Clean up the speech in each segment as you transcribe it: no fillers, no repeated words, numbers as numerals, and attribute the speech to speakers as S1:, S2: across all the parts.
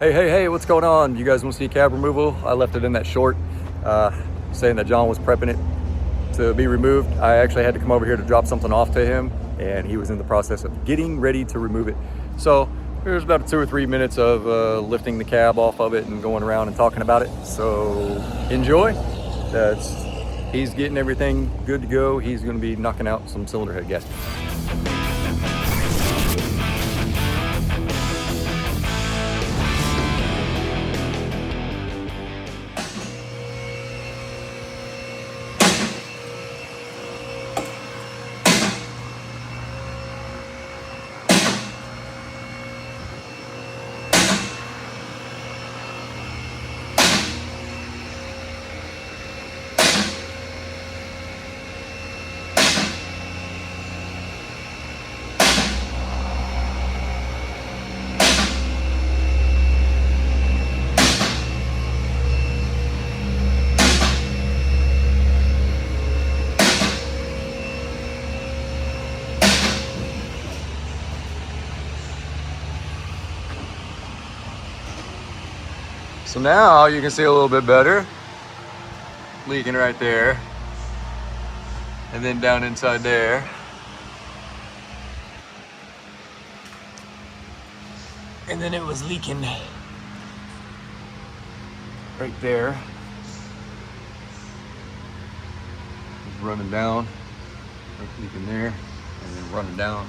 S1: Hey, what's going on? You guys want to see cab removal? I left it in that short, saying that John was prepping it to be removed. I actually had to come over here to drop something off to him, and he was in the process of getting ready to remove it. So there's about 2 or 3 minutes of lifting the cab off of it and going around and talking about it. So enjoy. He's getting everything good to go. He's going to be knocking out some cylinder head gaskets. So now you can see a little bit better, leaking right there, and then down inside there. And then it was leaking right there. It's running down, leaking there, and then running down.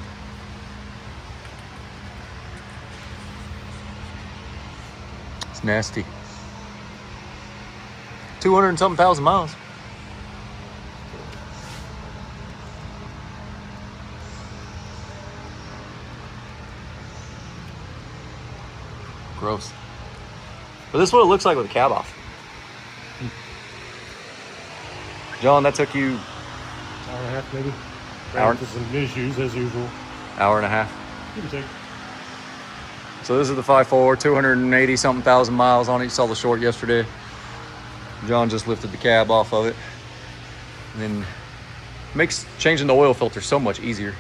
S1: It's nasty. 200 and something thousand miles. Gross. But this is what it looks like with the cab off. John, that took you
S2: hour and a half, maybe.
S1: Hour
S2: into some issues as usual.
S1: hour and a half.
S2: Give or take.
S1: So this is the 5.4, 280 something thousand miles on it. You saw the short yesterday. John just lifted the cab off of it. And then makes changing the oil filter so much easier.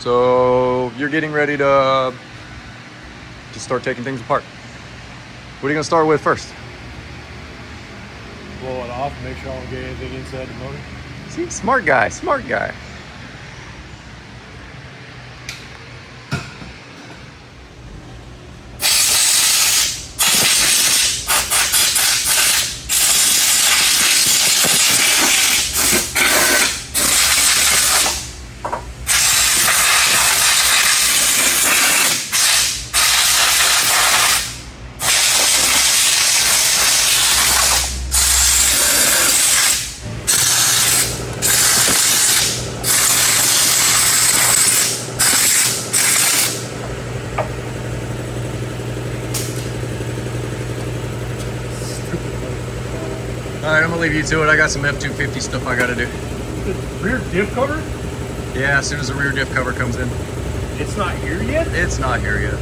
S1: So you're getting ready to start taking things apart. What are you gonna start with first?
S2: Blow it off, make sure I don't get anything inside the motor.
S1: See, smart guy, smart guy. All right, I'm gonna leave you to it. I got some F-150 stuff I gotta do.
S2: The rear diff cover?
S1: Yeah, as soon as the rear diff cover comes in.
S2: It's not here yet?
S1: It's not here yet.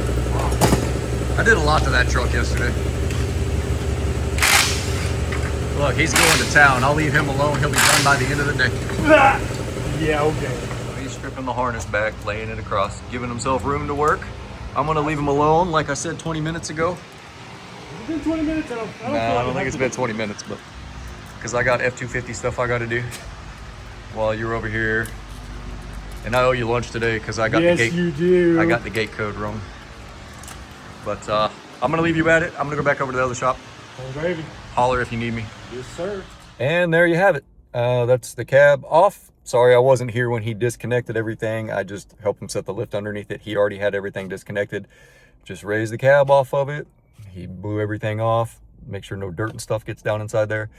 S1: I did a lot to that truck yesterday. Look, he's going to town. I'll leave him alone. He'll be done by the end of the day.
S2: Yeah, okay.
S1: He's stripping the harness back, laying it across, giving himself room to work. I'm gonna leave him alone, like I said 20 minutes ago.
S2: It's been 20 minutes. I
S1: don't think it's been 20 minutes, but because I got F-250 stuff I got to do while you're over here, and I owe you lunch today because I got the gate.
S2: You do.
S1: I got the gate code wrong. But I'm gonna leave you at it. I'm gonna go back over to the other shop.
S2: Oh, baby.
S1: Holler if you need me.
S2: Yes, sir.
S1: And there you have it. That's the cab off. Sorry I wasn't here when he disconnected everything. I just helped him set the lift underneath it. He already had everything disconnected. Just raised the cab off of it. He blew everything off. Make sure no dirt and stuff gets down inside there.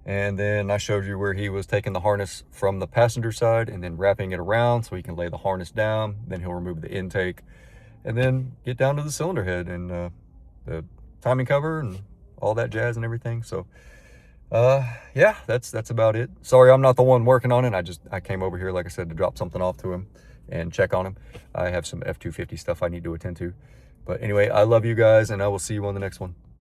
S1: And then I showed you where he was taking the harness from the passenger side and then wrapping it around so he can lay the harness down. Then he'll remove the intake and then get down to the cylinder head and the timing cover and all that jazz and everything. So yeah, that's about it. Sorry, I'm not the one working on it. I came over here, like I said, to drop something off to him and check on him. I have some F-250 stuff I need to attend to. But anyway, I love you guys, and I will see you on the next one.